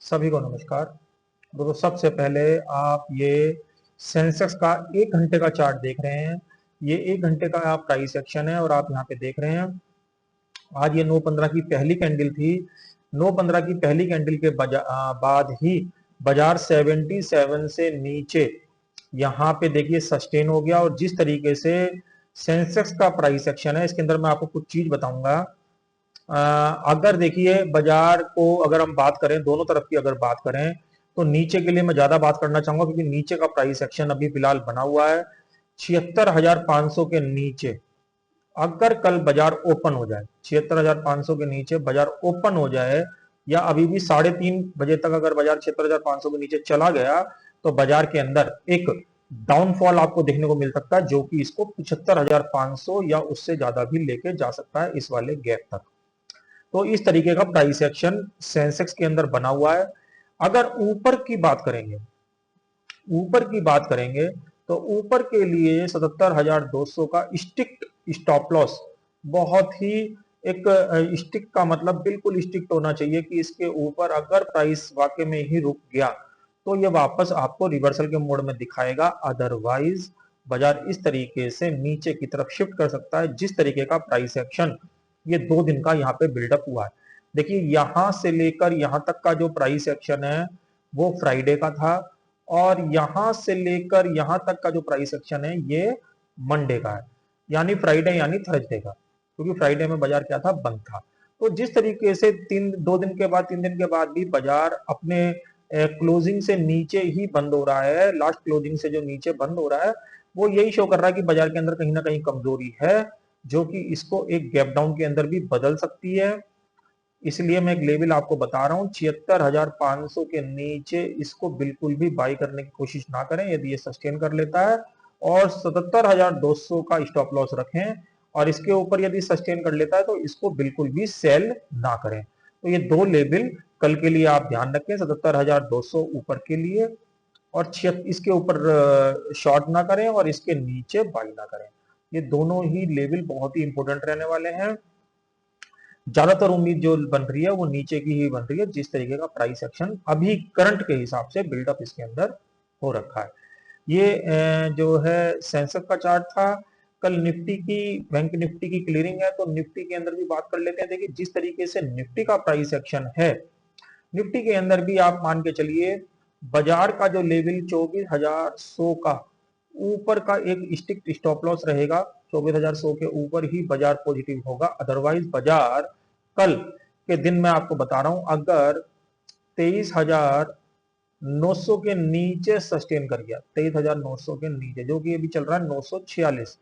सभी को नमस्कार। दोस्तों, सबसे पहले आप ये सेंसेक्स का 1 घंटे का चार्ट देख रहे हैं। ये 1 घंटे का आप प्राइस एक्शन है और आप यहाँ पे देख रहे हैं आज ये 9/15 की पहली कैंडल थी। 9/15 की पहली कैंडल के बाद ही बाजार 77 से नीचे यहाँ पे देखिए सस्टेन हो गया। और जिस तरीके से सेंसेक्स का प्राइस एक्शन है, इसके अंदर मैं आपको कुछ चीज बताऊंगा। अगर देखिए बाजार को अगर हम बात करें, दोनों तरफ की अगर बात करें, तो नीचे के लिए मैं ज्यादा बात करना चाहूंगा क्योंकि नीचे का प्राइस एक्शन अभी फिलहाल बना हुआ है 76,500 के नीचे। अगर कल बाजार ओपन हो जाए 76,500 के नीचे बाजार ओपन हो जाए, या अभी भी 3:30 बजे तक अगर बाजार 76,500 के नीचे चला गया, तो बाजार के अंदर एक डाउनफॉल आपको देखने को मिल सकता है, जो कि इसको 75,500 या उससे ज्यादा भी लेके जा सकता है इस वाले गैप तक। तो इस तरीके का प्राइस एक्शन सेंसेक्स के अंदर बना हुआ है। अगर ऊपर की बात करेंगे, ऊपर की बात करेंगे तो ऊपर के लिए 77,200 का स्टिक्ट स्टॉप लॉस बहुत ही एक स्टिक का मतलब बिल्कुल स्टिक्ट होना चाहिए कि इसके ऊपर अगर प्राइस वाकई में ही रुक गया तो ये वापस आपको रिवर्सल के मोड में दिखाएगा। अदरवाइज बाजार इस तरीके से नीचे की तरफ शिफ्ट कर सकता है, जिस तरीके का प्राइस एक्शन ये 2 दिन का यहाँ पे बिल्डअप हुआ है। देखिए यहां से लेकर यहां तक का जो प्राइस एक्शन है वो फ्राइडे का था, और यहां से लेकर यहां तक का जो प्राइस एक्शन है ये मंडे का है, यानी फ्राइडे यानी थर्सडे का, क्योंकि फ्राइडे में बाजार क्या था, बंद था। तो जिस तरीके से 2 दिन के बाद 3 दिन के बाद भी बाजार अपने क्लोजिंग से नीचे ही बंद हो रहा है, लास्ट क्लोजिंग से जो नीचे बंद हो रहा है वो यही शो कर रहा है कि बाजार के अंदर कहीं ना कहीं कमजोरी है, जो कि इसको एक गैप डाउन के अंदर भी बदल सकती है। इसलिए मैं एक लेवल आपको बता रहा हूं 76,500 के नीचे इसको बिल्कुल भी बाई करने की कोशिश ना करें। यदि ये सस्टेन कर लेता है और 77,200 का स्टॉप लॉस रखें और इसके ऊपर यदि सस्टेन कर लेता है तो इसको बिल्कुल भी सेल ना करें। तो ये 2 लेवल कल के लिए आप ध्यान रखें, 77,200 ऊपर के लिए, और इसके ऊपर शॉर्ट ना करें और इसके नीचे बाई ना करें। ये दोनों ही लेवल बहुत ही इंपॉर्टेंट रहने वाले हैं। ज्यादातर उम्मीद जो बन रही है वो नीचे की ही बन रही है, जिस तरीके का प्राइस एक्शन अभी करंट के हिसाब से बिल्डअप इसके अंदर हो रखा है। ये जो है सेंसेक्स का चार्ट था। कल निफ्टी की, बैंक निफ्टी की क्लियरिंग है, तो निफ्टी के अंदर भी बात कर लेते हैं। देखिए जिस तरीके से निफ्टी का प्राइस एक्शन है, निफ्टी के अंदर भी आप मान के चलिए बाजार का जो लेवल 24,100 का ऊपर का एक स्टिक्ट स्टॉप लॉस रहेगा। 24,100 के ऊपर ही बाजार पॉजिटिव होगा। अदरवाइज बाजार कल के दिन मैं आपको बता रहा हूं, अगर 23,900 के नीचे सस्टेन कर गया, 23,900 के नीचे जो कि अभी चल रहा है 946,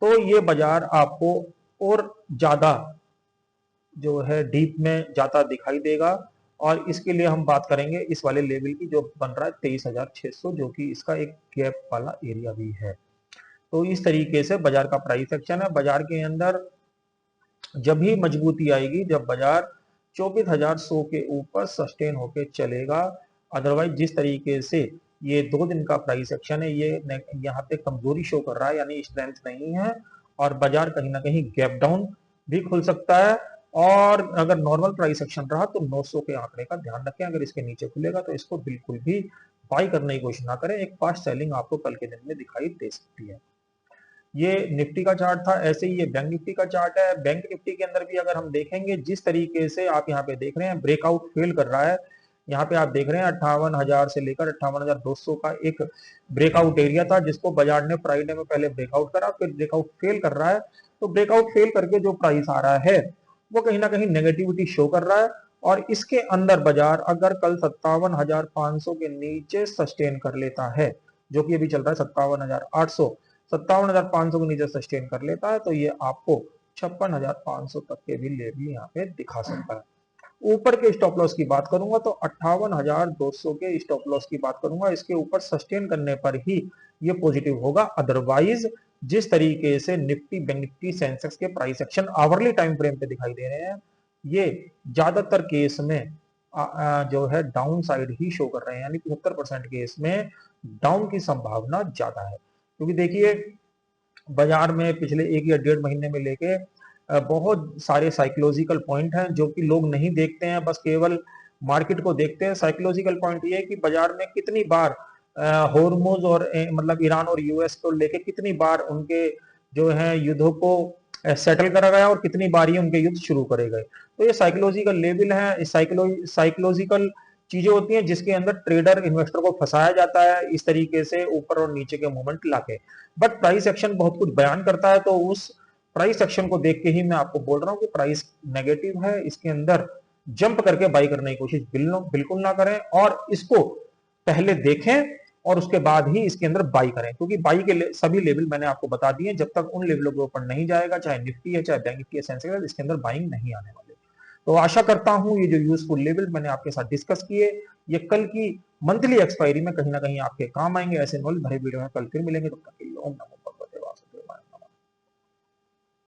तो ये बाजार आपको और ज्यादा जो है डीप में जाता दिखाई देगा। और इसके लिए हम बात करेंगे इस वाले लेवल की जो बन रहा है 23,600, जो कि इसका एक गैप वाला एरिया भी है। तो इस तरीके से बाजार का प्राइस एक्शन है। बाजार के अंदर जब भी मजबूती आएगी जब बाजार 24,100 के ऊपर सस्टेन होके चलेगा। अदरवाइज जिस तरीके से ये 2 दिन का प्राइस एक्शन है ये यहाँ पे कमजोरी शो कर रहा है, यानी स्ट्रेंथ नहीं है, और बाजार कहीं ना कहीं गैप डाउन भी खुल सकता है। और अगर नॉर्मल प्राइस एक्शन रहा तो 900 के आंकड़े का ध्यान रखें। अगर इसके नीचे खुलेगा तो इसको बिल्कुल भी बाई करने की कोशिश ना करें, एक फास्ट सेलिंग आपको कल के दिन में दिखाई दे सकती है। ये निफ्टी का चार्ट था। ऐसे ही ये बैंक निफ्टी का चार्ट है। बैंक निफ्टी के अंदर भी अगर हम देखेंगे, जिस तरीके से आप यहाँ पे देख रहे हैं ब्रेकआउट फेल कर रहा है, यहाँ पे आप देख रहे हैं 58,000 से लेकर 58,200 का एक ब्रेकआउट एरिया था, जिसको बाजार ने फ्राइडे में पहले ब्रेकआउट करा, फिर ब्रेकआउट फेल कर रहा है। तो ब्रेकआउट फेल करके जो प्राइस आ रहा है वो कहीं ना कहीं नेगेटिविटी शो कर रहा है, और इसके अंदर बाजार अगर कल 57,500 के नीचे सस्टेन कर लेता है, जो कि अभी चल रहा है 57,800, 57,500 के नीचे सस्टेन कर लेता है, तो ये आपको 56,500 तक के भी लेवल यहाँ पे दिखा सकता है। ऊपर के स्टॉप लॉस की बात करूंगा तो 58,200 के स्टॉप लॉस की बात करूंगा। इसके ऊपर सस्टेन करने पर ही ये पॉजिटिव होगा। अदरवाइज जिस तरीके से निफ्टी, बैंक निफ्टी, सेंसेक्स के price action hourly time frame पे दिखाई दे रहे हैं, ये ज्यादातर केस में जो है डाउन साइड ही शो कर रहे हैं, यानी 75% केस में डाउन की संभावना ज्यादा है। क्योंकि देखिए बाजार में पिछले 1 या 1.5 महीने में लेके बहुत सारे साइकोलॉजिकल पॉइंट हैं जो कि लोग नहीं देखते हैं, बस केवल मार्केट को देखते हैं। साइकोलॉजिकल पॉइंट ये है कि बाजार में कितनी बार हॉर्मुज और मतलब ईरान और यूएस को लेके कितनी बार उनके जो है युद्धों को सेटल करा गया और कितनी बार ही उनके युद्ध शुरू करे गए। तो ये साइकोलॉजिकल लेवल है, साइकोलॉजिकल चीजें होती हैं जिसके अंदर ट्रेडर इन्वेस्टर को फंसाया जाता है इस तरीके से ऊपर और नीचे के मूवमेंट लाके। बट प्राइस एक्शन बहुत कुछ बयान करता है, तो उस प्राइस एक्शन को देख के ही मैं आपको बोल रहा हूँ कि प्राइस नेगेटिव है, इसके अंदर जंप करके बाई करने की कोशिश बिल्कुल ना करें और इसको पहले देखें और उसके बाद ही इसके अंदर बाई करें, क्योंकि बाई के सभी लेवल मैंने आपको बता दिए। जब तक उन लेवलों के ऊपर नहीं जाएगा, चाहे निफ्टी है चाहे बैंक निफ्टी है सेंसेक्स, इसके अंदर बाइंग नहीं आने वाले। तो आशा करता हूं ये जो यूजफुल लेवल मैंने आपके साथ डिस्कस किए, ये कल की मंथली एक्सपायरी में कहीं ना कहीं आपके काम आएंगे। ऐसे नॉलेज भरे वीडियो में कल फिर मिलेंगे, तब तक के लिए ओम नमो।